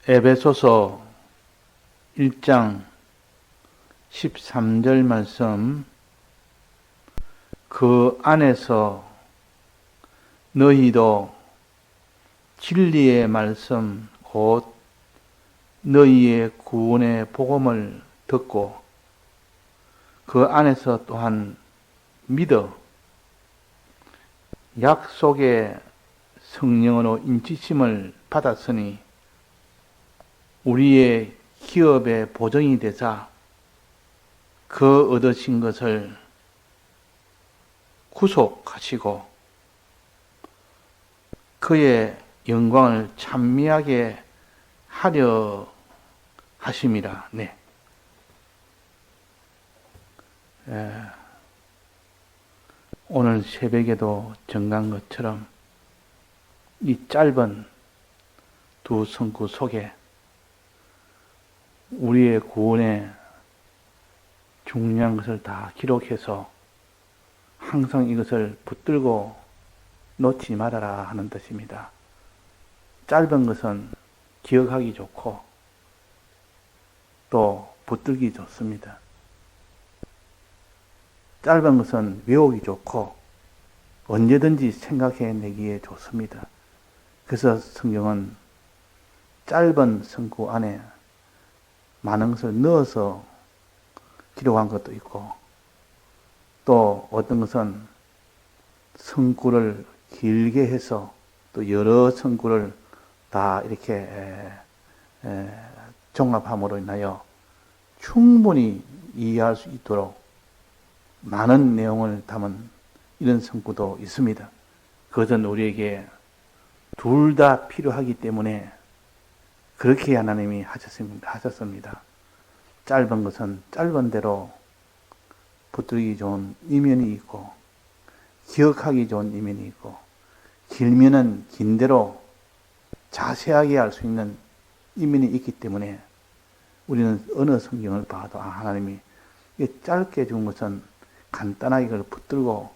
에베소서 1장 13절 말씀, 그 안에서 너희도 진리의 말씀 곧 너희의 구원의 복음을 듣고 그 안에서 또한 믿어 약속의 성령으로 인치심을 받았으니 우리의 기업의 보증이 되사 그 얻으신 것을 구속하시고 그의 영광을 찬미하게 하려 하심이라. 네. 오늘 새벽에도 정한 것처럼 이 짧은 두 성구 속에 우리의 구원에 중요한 것을 다 기록해서 항상 이것을 붙들고 놓지 말아라 하는 뜻입니다. 짧은 것은 기억하기 좋고 또 붙들기 좋습니다. 짧은 것은 외우기 좋고 언제든지 생각해내기에 좋습니다. 그래서 성경은 짧은 성구 안에 많은 것을 넣어서 기록한 것도 있고 또 어떤 것은 성구를 길게 해서 또 여러 성구를 다 이렇게 종합함으로 인하여 충분히 이해할 수 있도록 많은 내용을 담은 이런 성구도 있습니다. 그것은 우리에게 둘 다 필요하기 때문에 그렇게 하나님이 하셨습니다. 짧은 것은 짧은 대로 붙들기 좋은 이면이 있고 기억하기 좋은 이면이 있고 길면은 긴 대로 자세하게 알 수 있는 이면이 있기 때문에 우리는 어느 성경을 봐도 하나님이 짧게 준 것은 간단하게 그걸 붙들고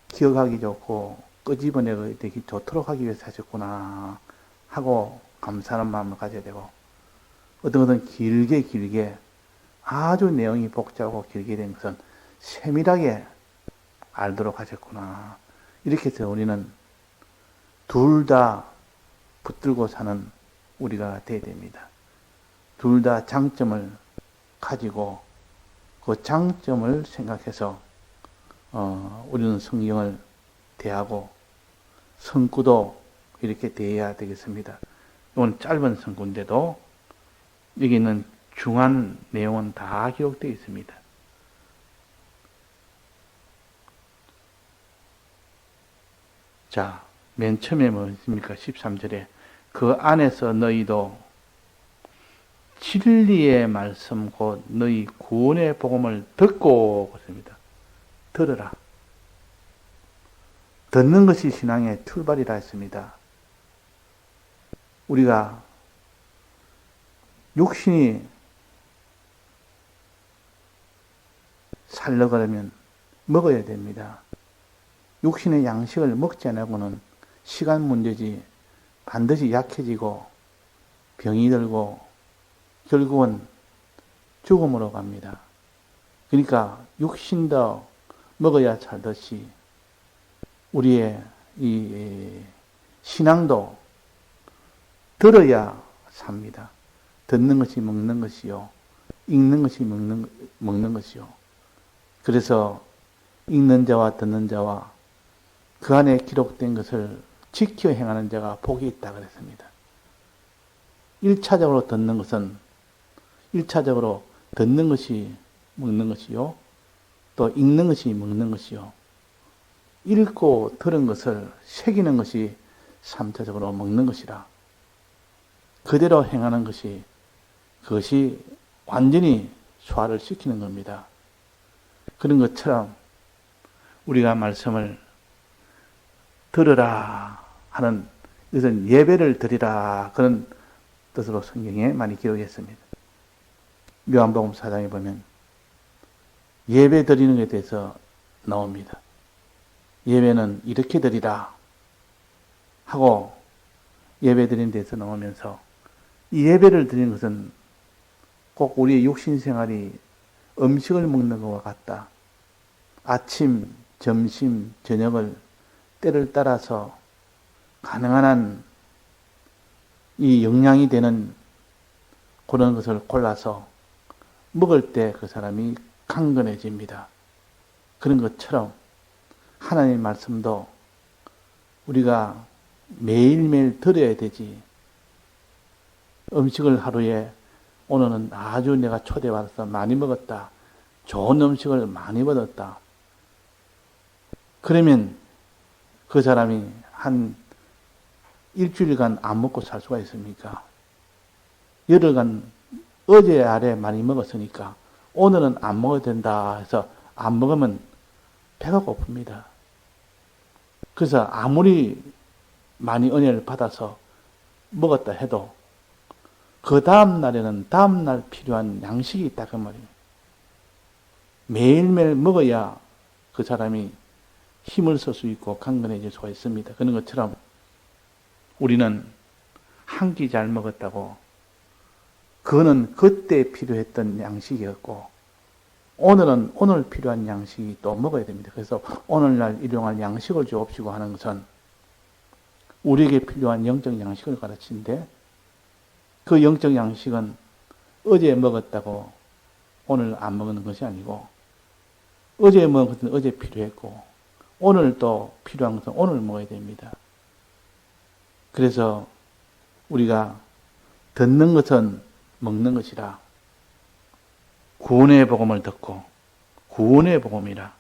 기억하기 좋고 끄집어내기 되기 좋도록 하기 위해서 하셨구나 하고 감사하는 마음을 가져야 되고 어떤 것은 길게 아주 내용이 복잡하고 길게 된 것은 세밀하게 알도록 하셨구나. 이렇게 해서 우리는 둘 다 붙들고 사는 우리가 되어야 됩니다. 둘 다 장점을 가지고 그 장점을 생각해서 우리는 성경을 대하고 성구도 이렇게 대해야 되겠습니다. 이건 짧은 성구인데도 여기 있는 중요한 내용은 다 기록되어 있습니다. 자, 맨 처음에 뭐였습니까? 13절에 그 안에서 너희도 진리의 말씀 곧 너희 구원의 복음을 듣고 그랬습니다. 들으라. 듣는 것이 신앙의 출발이라 했습니다. 우리가 육신이 살려고 하면 먹어야 됩니다. 육신의 양식을 먹지 않고는 시간 문제지 반드시 약해지고 병이 들고 결국은 죽음으로 갑니다. 그러니까 육신도 먹어야 살듯이 우리의 이 신앙도 들어야 삽니다. 듣는 것이 먹는 것이요. 읽는 것이 먹는 것이요. 그래서 읽는 자와 듣는 자와 그 안에 기록된 것을 지켜 행하는 자가 복이 있다 그랬습니다. 1차적으로 듣는 것은 1차적으로 듣는 것이 먹는 것이요. 또 읽는 것이 먹는 것이요. 읽고 들은 것을 새기는 것이 3차적으로 먹는 것이라. 그대로 행하는 것이 그것이 완전히 소화를 시키는 겁니다. 그런 것처럼 우리가 말씀을 들으라 하는 이것은 예배를 드리라 그런 뜻으로 성경에 많이 기록했습니다. 요한복음 4장에 보면 예배 드리는 것에 대해서 나옵니다. 예배는 이렇게 드리라 하고 예배 드리는 데서 나오면서 이 예배를 드리는 것은 꼭 우리의 육신 생활이 음식을 먹는 것과 같다. 아침, 점심, 저녁을 때를 따라서 가능한 한 이 영양이 되는 그런 것을 골라서 먹을 때 그 사람이 강건해집니다. 그런 것처럼 하나님의 말씀도 우리가 매일매일 들어야 되지. 음식을 하루에 오늘은 아주 내가 초대받아서 많이 먹었다. 좋은 음식을 많이 먹었다. 그러면 그 사람이 한 일주일간 안 먹고 살 수가 있습니까? 열흘간 어제 아래 많이 먹었으니까 오늘은 안 먹어도 된다 해서 안 먹으면 배가 고픕니다. 그래서 아무리 많이 은혜를 받아서 먹었다 해도 그 다음 날에는 다음 날 필요한 양식이 있다 그 말이에요. 매일매일 먹어야 그 사람이 힘을 쓸 수 있고 강건해질 수가 있습니다. 그런 것처럼 우리는 한 끼 잘 먹었다고 그거는 그때 필요했던 양식이었고 오늘은 오늘 필요한 양식이 또 먹어야 됩니다. 그래서 오늘날 일용할 양식을 주옵시고 하는 것은 우리에게 필요한 영적 양식을 가르치는데 그 영적 양식은 어제 먹었다고 오늘 안 먹는 것이 아니고 어제 먹은 것은 어제 필요했고 오늘 또 필요한 것은 오늘 먹어야 됩니다. 그래서 우리가 듣는 것은 먹는 것이라 구원의 복음을 듣고 구원의 복음이라.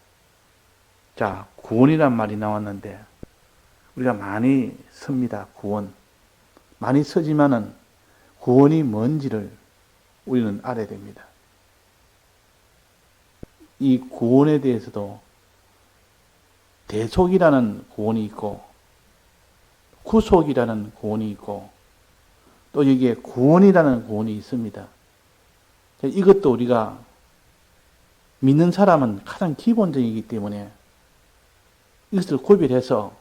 자, 구원이란 말이 나왔는데 우리가 많이 씁니다. 구원. 많이 쓰지만은 구원이 뭔지를 우리는 알아야 됩니다. 이 구원에 대해서도 대속이라는 구원이 있고 구속이라는 구원이 있고 또 여기에 구원이라는 구원이 있습니다. 이것도 우리가 믿는 사람은 가장 기본적이기 때문에 이것을 구별해서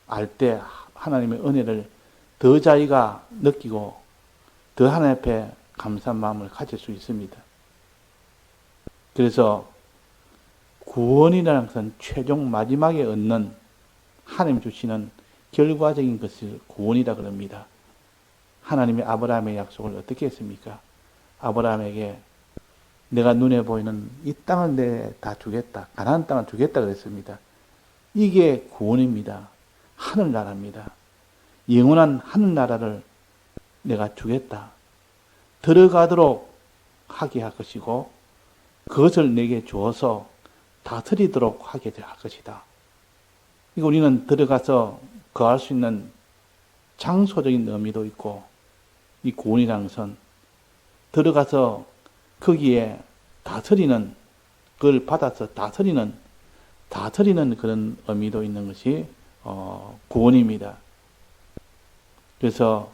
알 때 하나님의 은혜를 더 자기가 느끼고 더 하나님 앞에 감사한 마음을 가질 수 있습니다. 그래서 구원이라는 것은 최종 마지막에 얻는 하나님 주시는 결과적인 것을 구원이라 그럽니다. 하나님의 아브라함의 약속을 어떻게 했습니까? 아브라함에게 내가 눈에 보이는 이 땅을 내 다 주겠다. 가나안 땅을 주겠다 그랬습니다. 이게 구원입니다. 하늘나라입니다. 영원한 하늘나라를 내가 주겠다. 들어가도록 하게 할 것이고 그것을 내게 주어서 다스리도록 하게 할 것이다. 이거 우리는 들어가서 거할 수 있는 장소적인 의미도 있고 이 구원이라는 것은 들어가서 거기에 다스리는 그걸 받아서 다스리는 그런 의미도 있는 것이 구원입니다. 그래서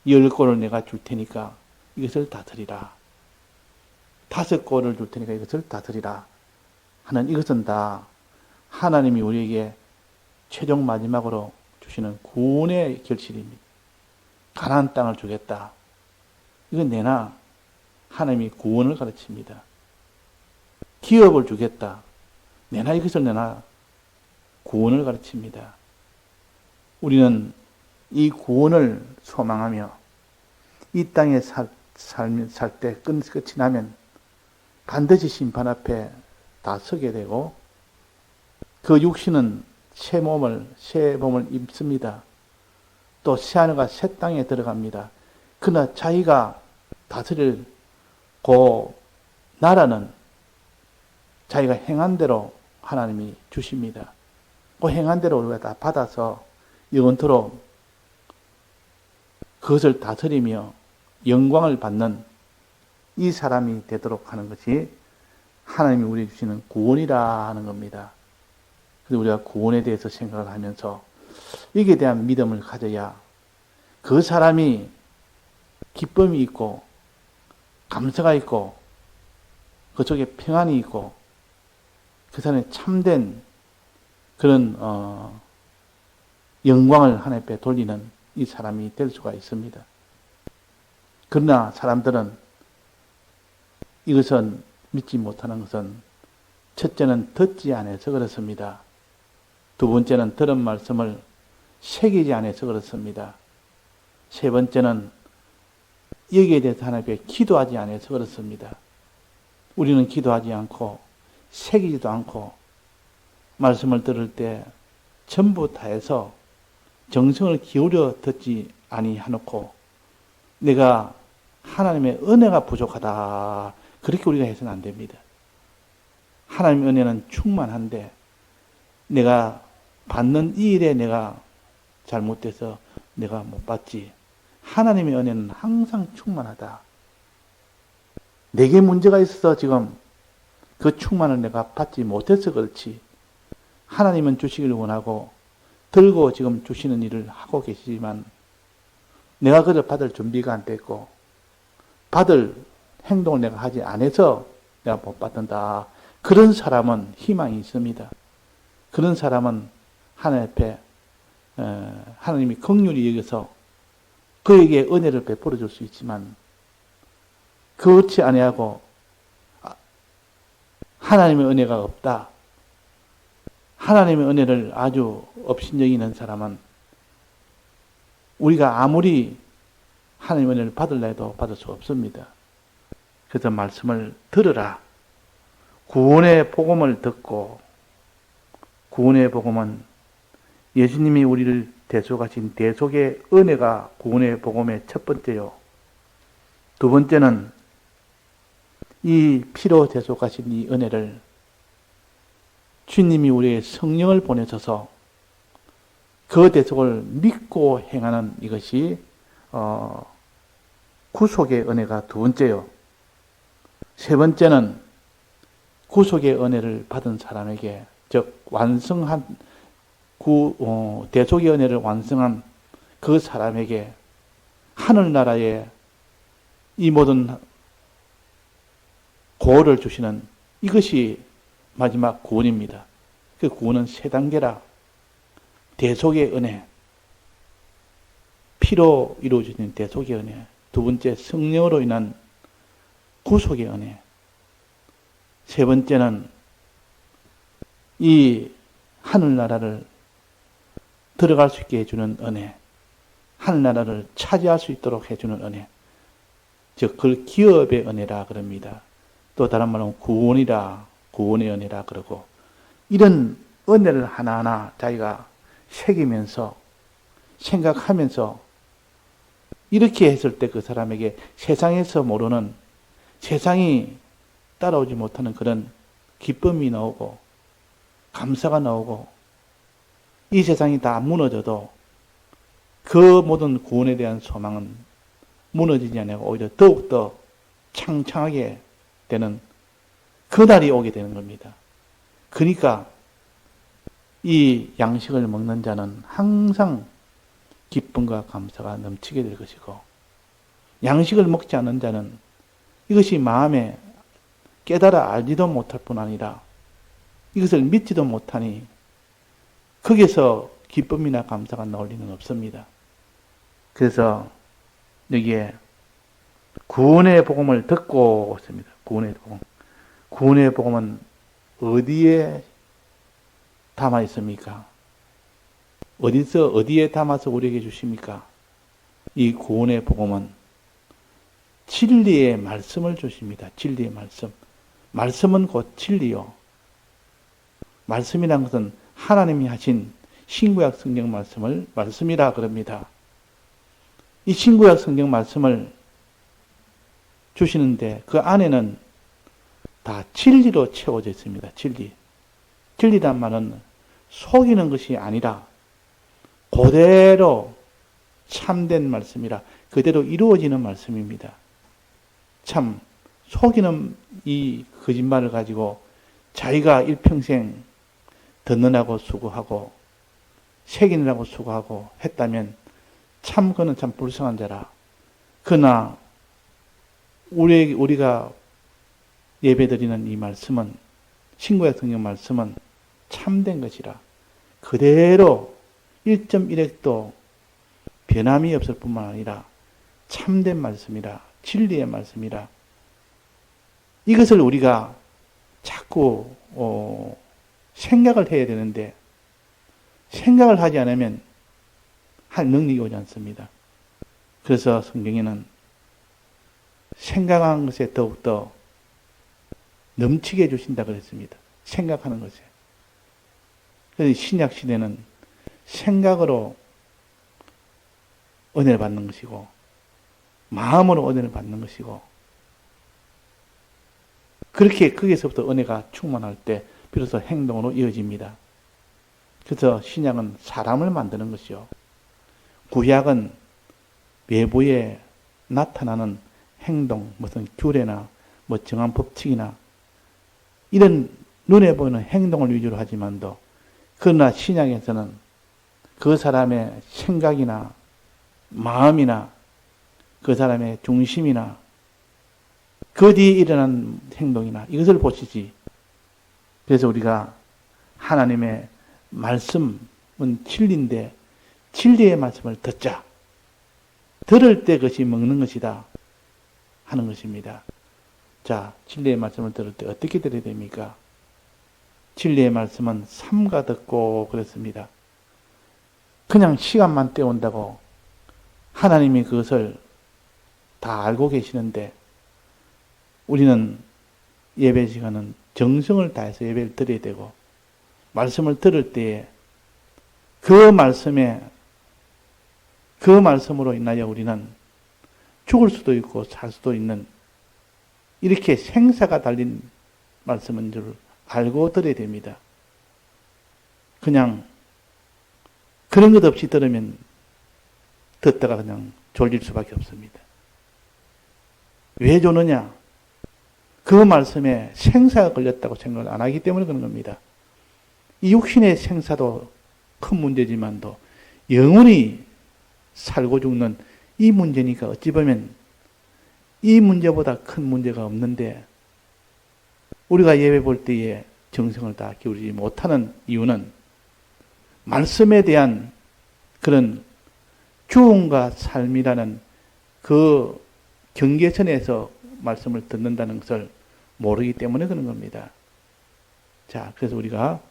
10골을 내가 줄 테니까 이것을 다스리라. 5골을 줄 테니까 이것을 다스리라 하는 이것은 다 하나님이 우리에게 최종 마지막으로 주시는 구원의 결실입니다. 가나안 땅을 주겠다. 이건 내나 하나님이 구원을 가르칩니다. 기업을 주겠다. 내나 이것을 내나 구원을 가르칩니다. 우리는 이 구원을 소망하며 이 땅에 살 때 끝이 나면 반드시 심판 앞에 다 서게 되고 그 육신은 새 몸을 입습니다. 또 새하늘과 새 땅에 들어갑니다. 그러나 자기가 다스릴 그 나라는 자기가 행한 대로 하나님이 주십니다. 그 행한 대로 우리가 다 받아서 영원토록 그것을 다스리며 영광을 받는 이 사람이 되도록 하는 것이 하나님이 우리에게 주시는 구원이라 하는 겁니다. 그래서 우리가 구원에 대해서 생각을 하면서 여기에 대한 믿음을 가져야 그 사람이 기쁨이 있고 감사가 있고 그쪽에 평안이 있고 그 사람이 참된 그런 영광을 하나님 앞에 돌리는 이 사람이 될 수가 있습니다. 그러나 사람들은 이것은 믿지 못하는 것은 첫째는 듣지 않아서 그렇습니다. 두 번째는 들은 말씀을 새기지 않아서 그렇습니다. 세 번째는 여기에 대해서 하나님께 기도하지 않아서 그렇습니다. 우리는 기도하지 않고 새기지도 않고 말씀을 들을 때 전부 다해서 정성을 기울여 듣지 아니하놓고 내가 하나님의 은혜가 부족하다 그렇게 우리가 해서는 안 됩니다. 하나님의 은혜는 충만한데 내가 받는 이 일에 내가 잘못돼서 내가 못 받지. 하나님의 은혜는 항상 충만하다. 내게 문제가 있어서 지금 그 충만을 내가 받지 못해서 그렇지. 하나님은 주시기를 원하고 들고 지금 주시는 일을 하고 계시지만 내가 그걸 받을 준비가 안 됐고 받을 행동을 내가 하지 않아서 내가 못 받는다. 그런 사람은 희망이 있습니다. 그런 사람은 하나님 앞에 하나님이 긍휼히 여겨서 그에게 은혜를 베풀어 줄 수 있지만 그렇지 아니하고 하나님의 은혜가 없다. 하나님의 은혜를 아주 업신여기 있는 사람은 우리가 아무리 하나님의 은혜를 받을라 해도 받을 수 없습니다. 그래서 말씀을 들으라. 구원의 복음을 듣고 구원의 복음은 예수님이 우리를 대속하신 대속의 은혜가 구원의 복음의 첫 번째요. 두 번째는 이 피로 대속하신 이 은혜를 주님이 우리의 성령을 보내셔서 그 대속을 믿고 행하는 이것이 구속의 은혜가 두 번째요. 세 번째는 구속의 은혜를 받은 사람에게 즉 완성한 대속의 은혜를 완성한 그 사람에게 하늘나라의 이 모든 구원을 주시는 이것이 마지막 구원입니다. 그 구원은 세 단계라. 대속의 은혜, 피로 이루어지는 대속의 은혜, 두 번째 성령으로 인한 구속의 은혜, 세 번째는 이 하늘나라를 들어갈 수 있게 해주는 은혜, 하늘나라를 차지할 수 있도록 해주는 은혜, 즉 그걸 기업의 은혜라 그럽니다. 또 다른 말로 구원이라, 구원의 은혜라 그러고, 이런 은혜를 하나하나 자기가 새기면서 생각하면서 이렇게 했을 때 그 사람에게 세상에서 모르는, 세상이 따라오지 못하는 그런 기쁨이 나오고 감사가 나오고, 이 세상이 다 무너져도 그 모든 구원에 대한 소망은 무너지지 않고 오히려 더욱더 창창하게 되는 그날이 오게 되는 겁니다. 그러니까 이 양식을 먹는 자는 항상 기쁨과 감사가 넘치게 될 것이고, 양식을 먹지 않는 자는 이것이 마음에 깨달아 알지도 못할 뿐 아니라 이것을 믿지도 못하니 거기서 기쁨이나 감사가 나올 리는 없습니다. 그래서 여기에 구원의 복음을 듣고 있습니다. 구원의 복음. 구원의 복음은 어디에 담아 있습니까? 어디에 담아서 우리에게 주십니까? 이 구원의 복음은 진리의 말씀을 주십니다. 진리의 말씀. 말씀은 곧 진리요. 말씀이란 것은 하나님이 하신 신구약 성경 말씀을 말씀이라 그럽니다. 이 신구약 성경 말씀을 주시는데 그 안에는 다 진리로 채워져 있습니다. 진리. 진리란 말은 속이는 것이 아니라 그대로 참된 말씀이라 그대로 이루어지는 말씀입니다. 참 속이는 이 거짓말을 가지고 자기가 일평생 듣느라고 수고하고 새기느라고 수고하고 했다면 참 그는 참 불쌍한 자라. 그러나 우리가 예배드리는 이 말씀은, 신구약 성경 말씀은 참된 것이라 그대로 1.1핵도 변함이 없을 뿐만 아니라 참된 말씀이라, 진리의 말씀이라, 이것을 우리가 자꾸 생각을 해야 되는데 생각을 하지 않으면 할 능력이 오지 않습니다. 그래서 성경에는 생각하는 것에 더욱더 넘치게 해주신다 그랬습니다. 생각하는 것에. 그래서 신약 시대는 생각으로 은혜를 받는 것이고 마음으로 은혜를 받는 것이고, 그렇게 거기서부터 은혜가 충만할 때 비로소 행동으로 이어집니다. 그래서 신약은 사람을 만드는 것이요, 구약은 외부에 나타나는 행동, 무슨 규례나 정한 법칙이나 이런 눈에 보이는 행동을 위주로 하지만도, 그러나 신약에서는 그 사람의 생각이나 마음이나 그 사람의 중심이나 그 뒤에 일어난 행동이나 이것을 보시지. 그래서 우리가 하나님의 말씀은 진리인데 진리의 말씀을 듣자. 들을 때 그것이 먹는 것이다 하는 것입니다. 자, 진리의 말씀을 들을 때 어떻게 들어야 됩니까? 진리의 말씀은 삼가 듣고 그랬습니다. 그냥 시간만 때운다고 하나님이 그것을 다 알고 계시는데, 우리는 예배 시간은 정성을 다해서 예배를 드려야 되고, 말씀을 들을 때에 그 말씀으로 인하여 우리는 죽을 수도 있고 살 수도 있는, 이렇게 생사가 달린 말씀인 줄 알고 들어야 됩니다. 그냥 그런 것 없이 들으면 듣다가 그냥 졸릴 수밖에 없습니다. 왜 조느냐? 그 말씀에 생사가 걸렸다고 생각을 안 하기 때문에 그런 겁니다. 이 육신의 생사도 큰 문제지만도 영원히 살고 죽는 이 문제니까 어찌 보면 이 문제보다 큰 문제가 없는데, 우리가 예배 볼 때에 정성을 다 기울이지 못하는 이유는 말씀에 대한 그런 죽음과 삶이라는 그 경계선에서 말씀을 듣는다는 것을 모르기 때문에 그런 겁니다. 자, 그래서 우리가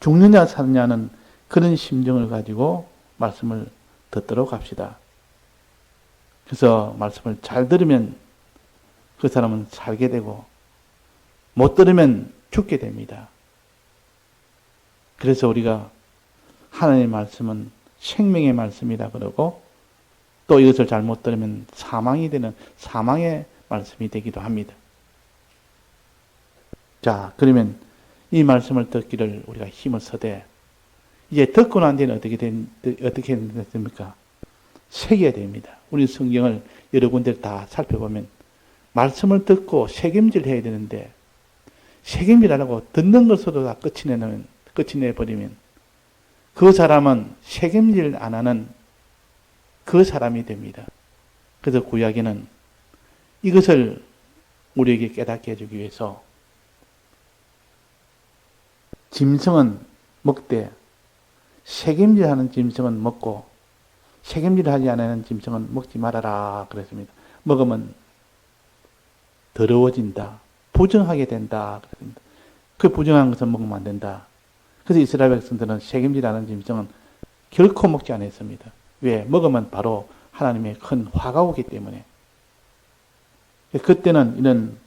죽느냐 사느냐는 그런 심정을 가지고 말씀을 듣도록 합시다. 그래서 말씀을 잘 들으면 그 사람은 살게 되고 못 들으면 죽게 됩니다. 그래서 우리가 하나님의 말씀은 생명의 말씀이라 그러고, 또 이것을 잘못 들으면 사망이 되는 사망의 말씀이 되기도 합니다. 자, 그러면 이 말씀을 듣기를 우리가 힘을 써대, 이제 듣고 난 뒤에는 어떻게 됐습니까? 새겨야 됩니다. 우리 성경을 여러 군데를 다 살펴보면 말씀을 듣고 새김질 해야 되는데, 새김질하려고 듣는 것으로 다 끝이 내버리면 그 사람은 새김질 안 하는 그 사람이 됩니다. 그래서 구약에는 이것을 우리에게 깨닫게 해주기 위해서 짐승은 먹되 새김질하는 짐승은 먹고 새김질하지 않는 짐승은 먹지 말아라 그랬습니다. 먹으면 더러워진다, 부정하게 된다 그랬습니다. 그 부정한 것은 먹으면 안 된다. 그래서 이스라엘 백성들은 새김질하는 짐승은 결코 먹지 않았습니다. 왜? 먹으면 바로 하나님의 큰 화가 오기 때문에. 그때는 이런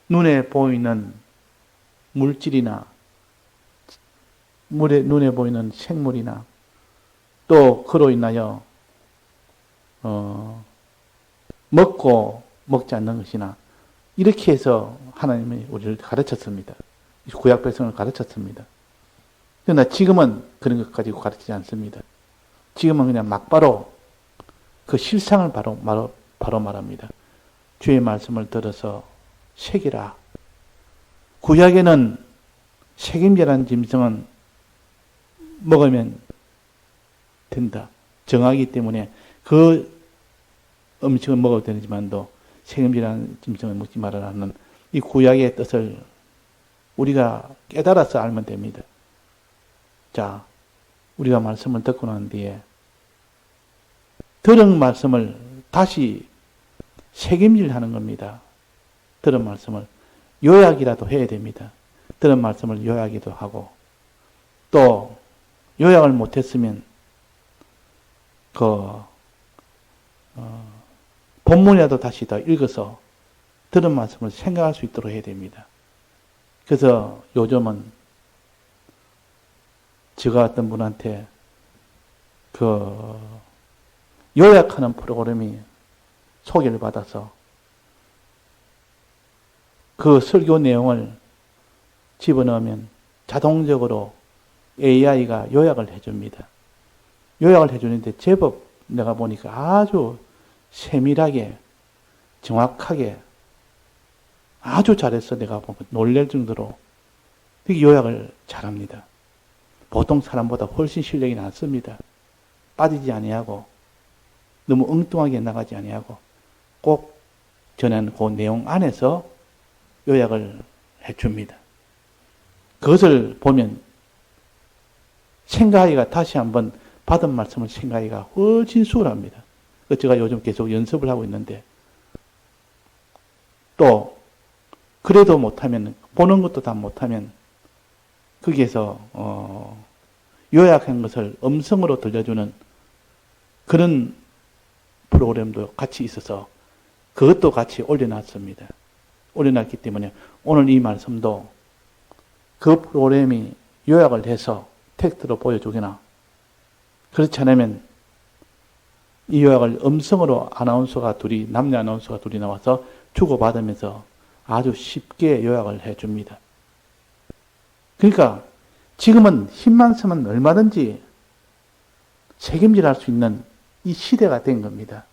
눈에 보이는 물질이나 눈에 보이는 생물이나 또 그로 인하여 먹고 먹지 않는 것이나 이렇게 해서 하나님이 우리를 가르쳤습니다. 구약 백성을 가르쳤습니다. 그러나 지금은 그런 것 가지고 가르치지 않습니다. 지금은 그냥 막바로 그 실상을 바로 말합니다. 주의 말씀을 들어서 새기라. 구약에는 새김질한 짐승은 먹으면 된다. 정하기 때문에 그 음식은 먹어도 되지만도 새김질한 짐승은 먹지 말아라는 이 구약의 뜻을 우리가 깨달아서 알면 됩니다. 자, 우리가 말씀을 듣고 난 뒤에 들은 말씀을 다시 책임질하는 겁니다. 들은 말씀을 요약이라도 해야 됩니다. 들은 말씀을 요약이도 하고, 또 요약을 못했으면 본문이라도 다시 더 읽어서 들은 말씀을 생각할 수 있도록 해야 됩니다. 그래서 요즘은 제가 어떤 분한테 요약하는 프로그램이 소개를 받아서 그 설교 내용을 집어넣으면 자동적으로 AI가 요약을 해줍니다. 요약을 해주는데 제법 내가 보니까 아주 세밀하게, 정확하게 아주 잘해서 내가 보면 놀랄 정도로 되게 요약을 잘합니다. 보통 사람보다 훨씬 실력이 낮습니다. 빠지지 아니하고 너무 엉뚱하게 나가지 아니하고 꼭 전하는 그 내용 안에서 요약을 해줍니다. 그것을 보면 생각하기가 다시 한번 받은 말씀을 생각하기가 훨씬 수월합니다. 제가 요즘 계속 연습을 하고 있는데, 또 그래도 못하면, 보는 것도 다 못하면 거기에서 요약한 것을 음성으로 들려주는 그런 프로그램도 같이 있어서 그것도 같이 올려놨습니다. 올려놨기 때문에 오늘 이 말씀도 그 프로그램이 요약을 해서 텍스트로 보여주거나, 그렇지 않으면 이 요약을 음성으로 남녀 아나운서가 둘이 나와서 주고받으면서 아주 쉽게 요약을 해줍니다. 그러니까 지금은 힘만 쓰면 얼마든지 책임질할 수 있는 이 시대가 된 겁니다.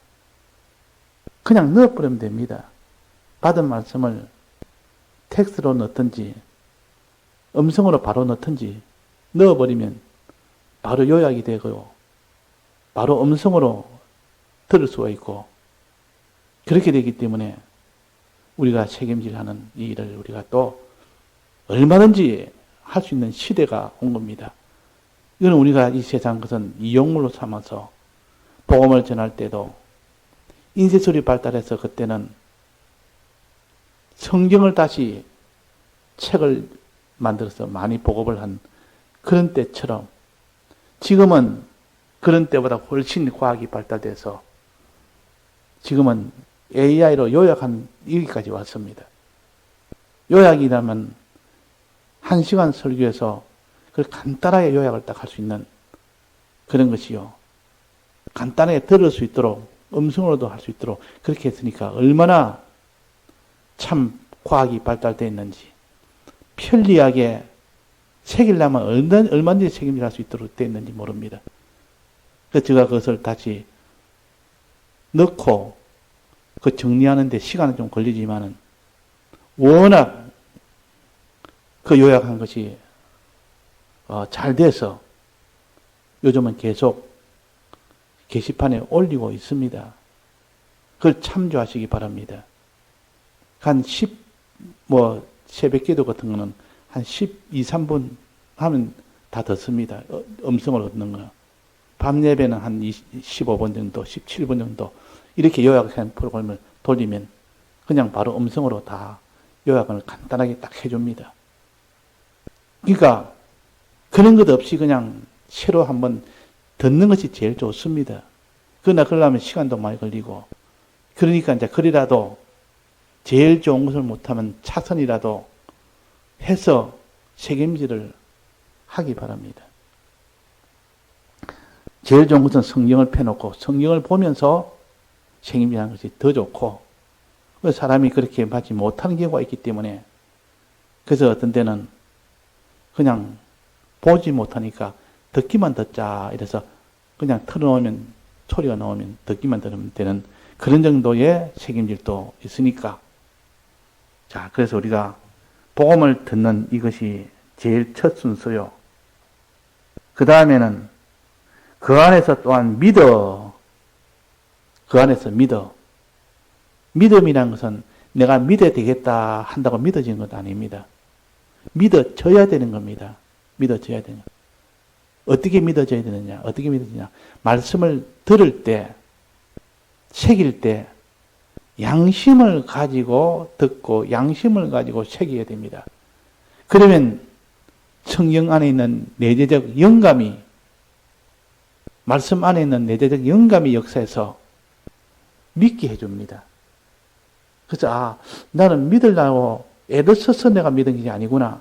그냥 넣어버리면 됩니다. 받은 말씀을 텍스트로 넣든지 음성으로 바로 넣든지 넣어버리면 바로 요약이 되고 바로 음성으로 들을 수가 있고, 그렇게 되기 때문에 우리가 책임질하는 이 일을 우리가 또 얼마든지 할 수 있는 시대가 온 겁니다. 이건 우리가 이 세상 것은 이용물로 삼아서 복음을 전할 때도 인쇄술이 발달해서 그때는 성경을 다시 책을 만들어서 많이 보급을 한 그런 때처럼 지금은 그런 때보다 훨씬 과학이 발달돼서 지금은 AI로 요약한 여기까지 왔습니다. 요약이라면 1시간 설교에서 그걸 간단하게 요약을 딱 할 수 있는 그런 것이요. 간단하게 들을 수 있도록 음성으로도 할 수 있도록 그렇게 했으니까 얼마나 참 과학이 발달되어 있는지, 편리하게 책이려면 얼마든지 책임질 수 있도록 되어 있는지 모릅니다. 그래서 제가 그것을 다시 넣고 그 정리하는데 시간은 좀 걸리지만은 워낙 그 요약한 것이 잘 돼서 요즘은 계속 게시판에 올리고 있습니다. 그걸 참조하시기 바랍니다. 한 새벽 기도 같은 거는 한 12, 3분 하면 다 듣습니다. 음성을 얻는 거는. 밤 예배는 한 15분 정도, 17분 정도 이렇게 요약한 프로그램을 돌리면 그냥 바로 음성으로 다 요약을 간단하게 딱 해줍니다. 그러니까 그런 것 없이 그냥 새로 한번 듣는 것이 제일 좋습니다. 그러나 그러려면 시간도 많이 걸리고, 그러니까 이제 그리라도 제일 좋은 것을 못하면 차선이라도 해서 책임질을 하기 바랍니다. 제일 좋은 것은 성경을 펴놓고 성경을 보면서 책임질하는 것이 더 좋고, 사람이 그렇게 받지 못하는 경우가 있기 때문에, 그래서 어떤 때는 그냥 보지 못하니까 듣기만 듣자 이래서 그냥 틀어놓으면 소리가 나오면 듣기만 들으면 되는 그런 정도의 책임질도 있으니까, 자, 그래서 우리가 복음을 듣는 이것이 제일 첫 순서요. 그 다음에는 그 안에서 또한 그 안에서 믿어. 믿음이란 것은 내가 믿어야 되겠다 한다고 믿어지는 것 아닙니다. 믿어져야 되는 겁니다. 믿어져야 되는 것. 어떻게 믿어져야 되느냐? 어떻게 믿어지냐? 말씀을 들을 때, 새길 때, 양심을 가지고 듣고, 양심을 가지고 새겨야 됩니다. 그러면 성경 안에 있는 내재적 영감이, 말씀 안에 있는 내재적 영감이 역사해서 믿게 해줍니다. 그래서, 나는 믿으려고 애를 써서 내가 믿은 게 아니구나.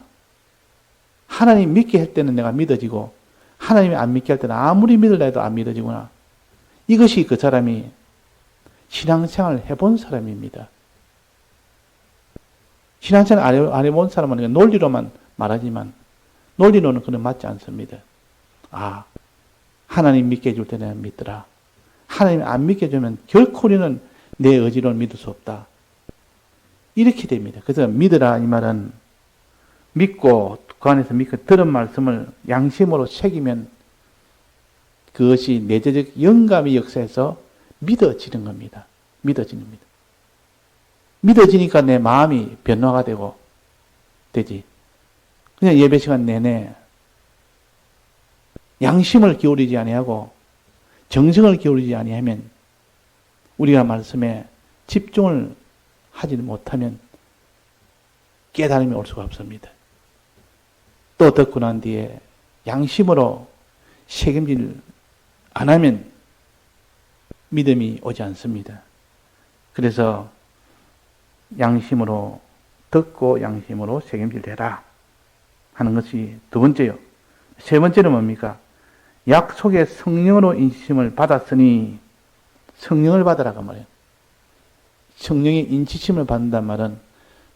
하나님 믿게 할 때는 내가 믿어지고, 하나님이 안 믿게 할 때는 아무리 믿으려 해도 안 믿어지구나. 이것이 그 사람이 신앙생활을 해본 사람입니다. 신앙생활 안 해본 사람은 논리로만 말하지만, 논리로는 그건 맞지 않습니다. 하나님 믿게 해줄 때 내가 믿더라. 하나님 안 믿게 해주면 결코 우리는 내 의지로는 믿을 수 없다. 이렇게 됩니다. 그래서 믿으라 이 말은 믿고 그 안에서 믿고 들은 말씀을 양심으로 새기면 그것이 내재적 영감이 역사해서 믿어지는 겁니다. 믿어지는 겁니다. 믿어지니까 내 마음이 변화가 되지. 그냥 예배 시간 내내 양심을 기울이지 아니하고 정성을 기울이지 아니하면 우리가 말씀에 집중을 하지 못하면 깨달음이 올 수가 없습니다. 또 듣고 난 뒤에 양심으로 책임질 안 하면 믿음이 오지 않습니다. 그래서 양심으로 듣고 양심으로 책임질해라 하는 것이 두 번째요. 세 번째는 뭡니까? 약속의 성령으로 인치심을 받았으니 성령을 받으라고 말해요. 성령의 인치심을 받는단 말은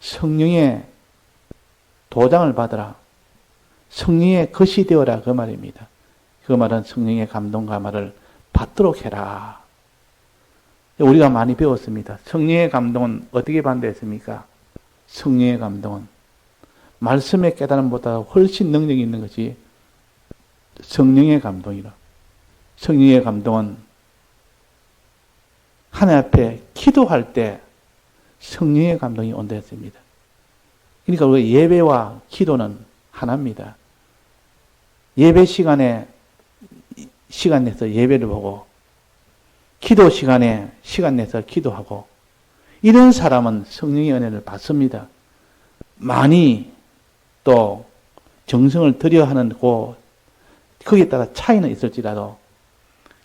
성령의 도장을 받으라. 성령의 것이 되어라 그 말입니다. 그 말은 성령의 감동과 말을 받도록 해라. 우리가 많이 배웠습니다. 성령의 감동은 어떻게 받는다했습니까? 성령의 감동은 말씀의 깨달음보다 훨씬 능력이 있는 것이 성령의 감동이라. 성령의 감동은 하나님 앞에 기도할 때 성령의 감동이 온다 했습니다. 그러니까 우리가 예배와 기도는 하나입니다. 예배 시간에 시간 내서 예배를 보고 기도 시간에 시간 내서 기도하고 이런 사람은 성령의 은혜를 받습니다. 많이 또 정성을 들여 하는 거기에 따라 차이는 있을지라도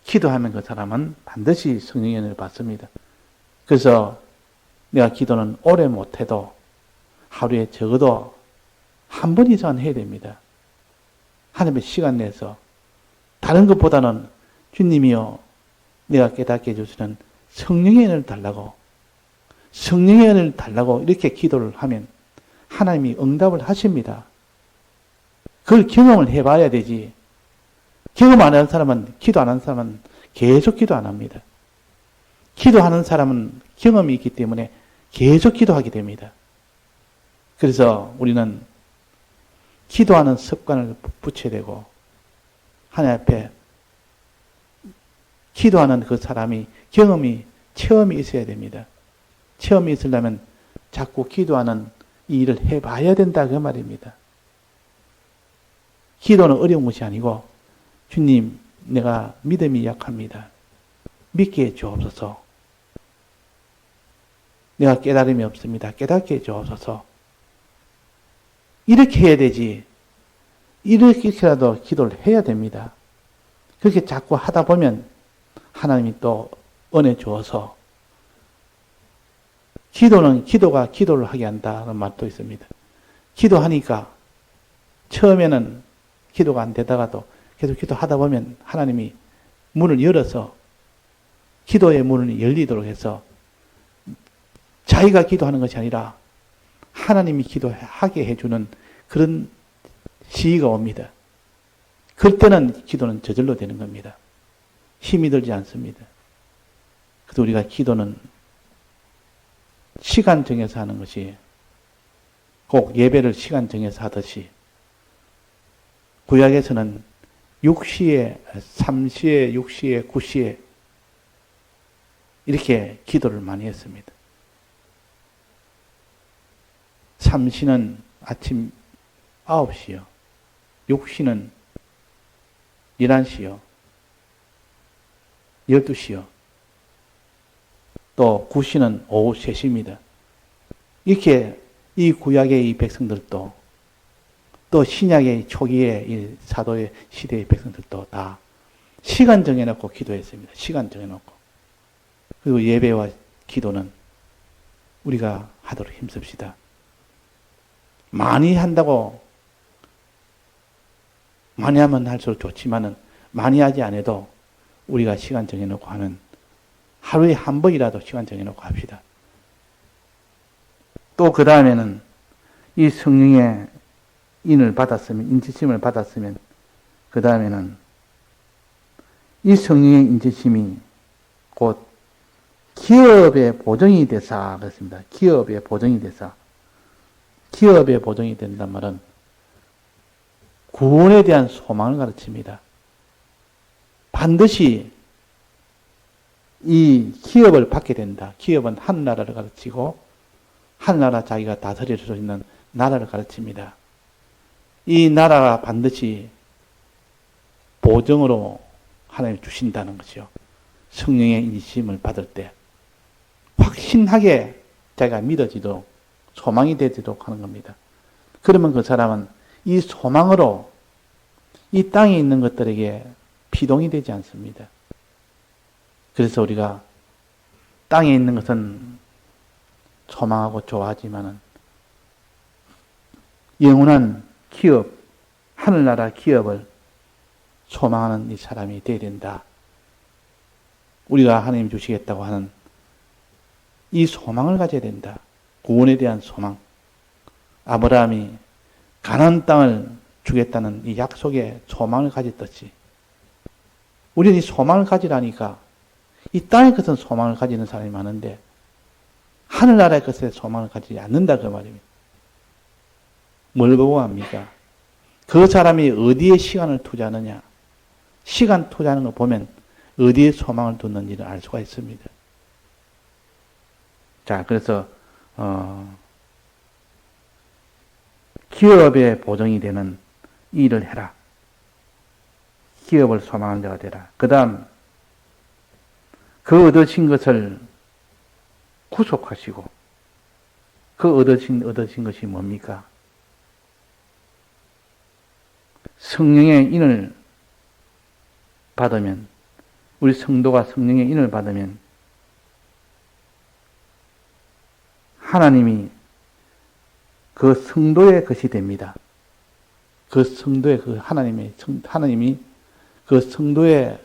기도하면 그 사람은 반드시 성령의 은혜를 받습니다. 그래서 내가 기도는 오래 못해도 하루에 적어도 한 번 이상은 해야 됩니다. 하나님의 시간 내서 다른 것보다는 주님이요 내가 깨닫게 해주시는 성령의 은혜를 달라고 성령의 은혜를 달라고 이렇게 기도를 하면 하나님이 응답을 하십니다. 그걸 경험을 해봐야 되지. 경험 안 하는 사람은 기도 안 하는 사람은 계속 기도 안 합니다. 기도하는 사람은 경험이 있기 때문에 계속 기도하게 됩니다. 그래서 우리는 기도하는 습관을 붙여야 되고 하나님 앞에 기도하는 그 사람이 체험이 있어야 됩니다. 체험이 있으려면 자꾸 기도하는 이 일을 해봐야 된다 그 말입니다. 기도는 어려운 것이 아니고 주님 내가 믿음이 약합니다. 믿게 해 주옵소서. 내가 깨달음이 없습니다. 깨닫게 해 주옵소서. 이렇게 해야 되지. 이렇게라도 기도를 해야 됩니다. 그렇게 자꾸 하다 보면 하나님이 또 은혜 주어서 기도는 기도가 기도를 하게 한다는 말도 있습니다. 기도하니까 처음에는 기도가 안 되다가도 계속 기도하다 보면 하나님이 문을 열어서 기도의 문을 열리도록 해서 자기가 기도하는 것이 아니라 하나님이 기도하게 해주는 그런 시기가 옵니다. 그때는 기도는 저절로 되는 겁니다. 힘이 들지 않습니다. 그래서 우리가 기도는 시간 정해서 하는 것이 꼭 예배를 시간 정해서 하듯이 구약에서는 6시에, 3시에, 6시에, 9시에 이렇게 기도를 많이 했습니다. 3시는 아침 9시요. 6시는 11시요. 12시요. 또 9시는 오후 3시입니다. 이렇게 이 구약의 이 백성들도 또 신약의 초기의 이 사도의 시대의 백성들도 다 시간 정해놓고 기도했습니다. 시간 정해놓고. 그리고 예배와 기도는 우리가 하도록 힘씁시다. 많이 한다고 많이 하면 할수록 좋지만은 많이 하지 않아도 우리가 시간 정해놓고 하는 하루에 한 번이라도 시간 정해놓고 합시다. 또 그 다음에는 이 성령의 인을 받았으면, 인치심을 받았으면, 그 다음에는 이 성령의 인치심이 곧 기업의 보정이 되사 그렇습니다. 기업의 보정이 되사. 기업의 보정이 된단 말은 구원에 대한 소망을 가르칩니다. 반드시 이 기업을 받게 된다. 기업은 한 나라를 가르치고 한 나라 자기가 다스릴 수 있는 나라를 가르칩니다. 이 나라가 반드시 보정으로 하나님 주신다는 것이요. 성령의 인심을 받을 때 확신하게 자기가 믿어지도록 소망이 되도록 하는 겁니다. 그러면 그 사람은 이 소망으로 이 땅에 있는 것들에게 피동이 되지 않습니다. 그래서 우리가 땅에 있는 것은 소망하고 좋아하지만은 영원한 기업, 하늘나라 기업을 소망하는 이 사람이 되어야 된다. 우리가 하나님 주시겠다고 하는 이 소망을 가져야 된다. 구원에 대한 소망. 아브라함이 가나안 땅을 주겠다는 이 약속의 소망을 가졌듯이 우리는 이 소망을 가지라니까 이 땅의 것은 소망을 가지는 사람이 많은데 하늘나라의 것에 소망을 가지지 않는다 그 말입니다. 뭘 보고 합니까? 그 사람이 어디에 시간을 투자하느냐. 시간 투자하는 걸 보면 어디에 소망을 뒀는지를 알 수가 있습니다. 자, 그래서 기업에 보정이 되는 일을 해라. 기업을 소망하는 자가 되라. 그 다음 그 얻으신 것을 구속하시고 그 얻으신 것이 뭡니까? 성령의 인을 받으면 우리 성도가 성령의 인을 받으면 하나님이 그 성도의 것이 됩니다. 그 성도의 그 하나님이 그 성도의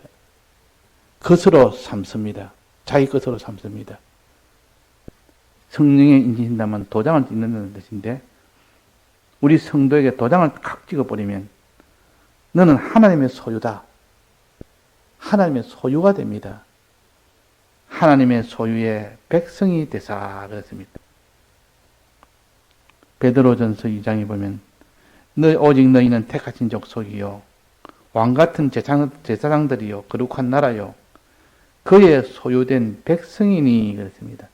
것으로 삼습니다. 자기 것으로 삼습니다. 성령에 인신다면 도장을 찍는다는 뜻인데 우리 성도에게 도장을 칵 찍어버리면 너는 하나님의 소유다. 하나님의 소유가 됩니다. 하나님의 소유의 백성이 되사 그랬습니다. 베드로전서 2장에 보면 오직 너희는 택하신 족속이요 왕같은 제사장들이요 거룩한 나라요 그의 소유된 백성이니 그랬습니다.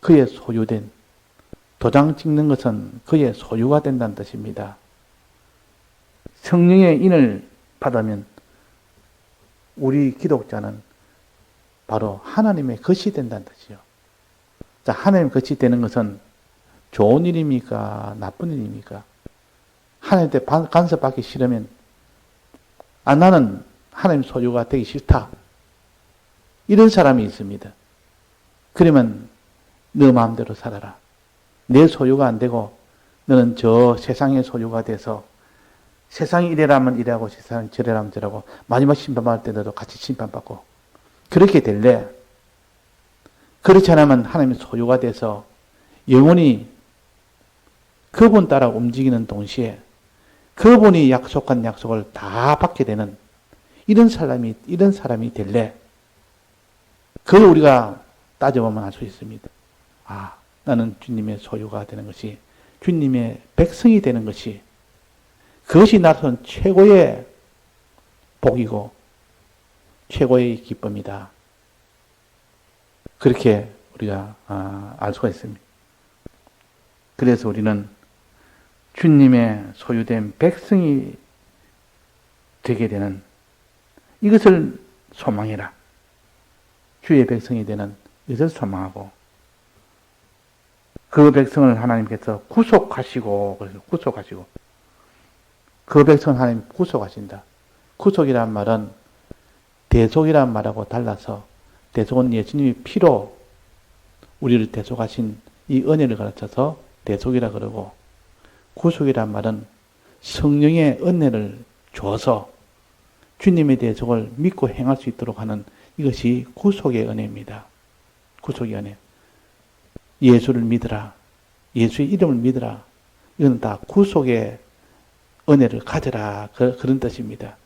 그의 소유된 도장 찍는 것은 그의 소유가 된다는 뜻입니다. 성령의 인을 받으면 우리 기독자는 바로 하나님의 것이 된다는 뜻이요. 자, 하나님의 것이 되는 것은 좋은 일입니까? 나쁜 일입니까? 하나님한테 간섭받기 싫으면 나는 하나님 소유가 되기 싫다. 이런 사람이 있습니다. 그러면 너 마음대로 살아라. 내 소유가 안 되고 너는 저 세상의 소유가 돼서 세상이 이래라면 이래하고 세상이 저래라면 저래하고 마지막 심판받을 때 너도 같이 심판받고 그렇게 될래? 그렇지 않으면 하나님의 소유가 돼서 영원히 그분 따라 움직이는 동시에 그분이 약속한 약속을 다 받게 되는 이런 사람이 될래? 그걸 우리가 따져보면 알 수 있습니다. 나는 주님의 소유가 되는 것이 주님의 백성이 되는 것이 그것이 나선 최고의 복이고 최고의 기쁨이다. 그렇게 우리가 알 수가 있습니다. 그래서 우리는 주님의 소유된 백성이 되게 되는 이것을 소망해라. 주의 백성이 되는 이것을 소망하고 그 백성을 하나님께서 구속하시고 그래서 구속하시고 그 백성을 하나님 구속하신다. 구속이란 말은 대속이란 말하고 달라서 대속은 예수님이 피로 우리를 대속하신 이 은혜를 가르쳐서 대속이라 그러고 구속이란 말은 성령의 은혜를 줘서 주님의 대속을 믿고 행할 수 있도록 하는 이것이 구속의 은혜입니다. 구속의 은혜. 예수를 믿으라. 예수의 이름을 믿으라. 이건 다 구속의 은혜를 가져라. 그런 뜻입니다.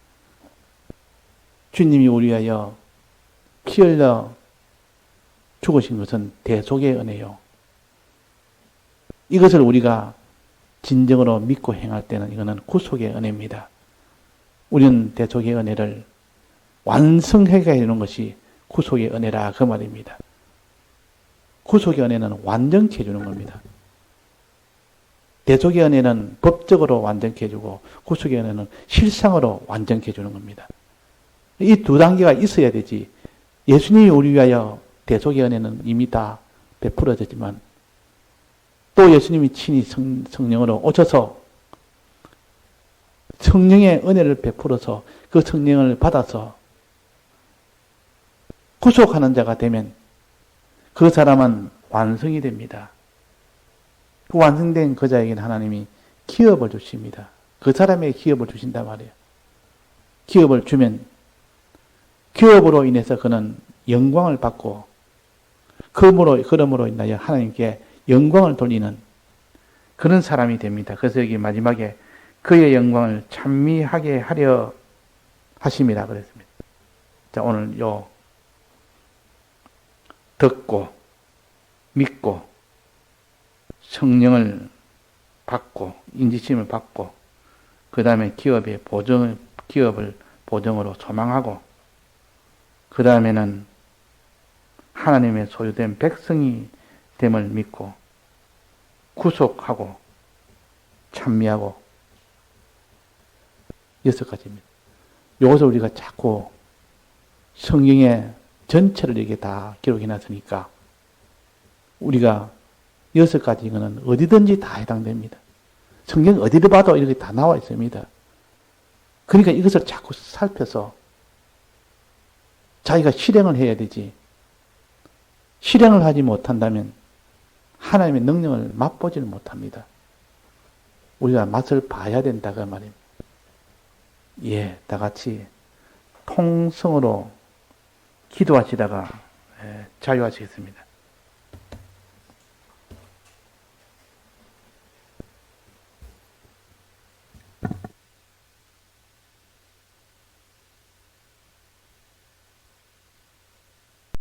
주님이 우리 위하여 피 흘려 죽으신 것은 대속의 은혜요. 이것을 우리가 진정으로 믿고 행할 때는 이거는 구속의 은혜입니다. 우리는 대속의 은혜를 완성하게 해주는 것이 구속의 은혜라 그 말입니다. 구속의 은혜는 완전케 해주는 겁니다. 대속의 은혜는 법적으로 완전케 해주고 구속의 은혜는 실상으로 완전케 해주는 겁니다. 이 두 단계가 있어야 되지. 예수님이 우리 위하여 대속의 은혜는 이미 다 베풀어졌지만 또 예수님이 친히 성령으로 오셔서 성령의 은혜를 베풀어서 그 성령을 받아서 구속하는 자가 되면 그 사람은 완성이 됩니다. 그 완성된 그 자에게는 하나님이 기업을 주십니다. 그 사람에게 기업을 주신단 말이에요. 기업을 주면 기업으로 인해서 그는 영광을 받고 그러므로 인하여 하나님께 영광을 돌리는 그런 사람이 됩니다. 그래서 여기 마지막에 그의 영광을 찬미하게 하려 하심이라 그랬습니다. 자, 오늘 듣고 믿고 성령을 받고 인지심을 받고 그 다음에 기업을 보정으로 소망하고 그 다음에는 하나님의 소유된 백성이 됨을 믿고 구속하고 찬미하고 6가지입니다. 이것을 우리가 자꾸 성경의 전체를 이렇게 다 기록해 놨으니까 우리가 6가지 이거는 어디든지 다 해당됩니다. 성경 어디를 봐도 이렇게 다 나와 있습니다. 그러니까 이것을 자꾸 살펴서 자기가 실행을 해야 되지. 실행을 하지 못한다면 하나님의 능력을 맛보지를 못합니다. 우리가 맛을 봐야 된다 그 말입니다. 예, 다 같이 통성으로 기도하시다가 자유하시겠습니다.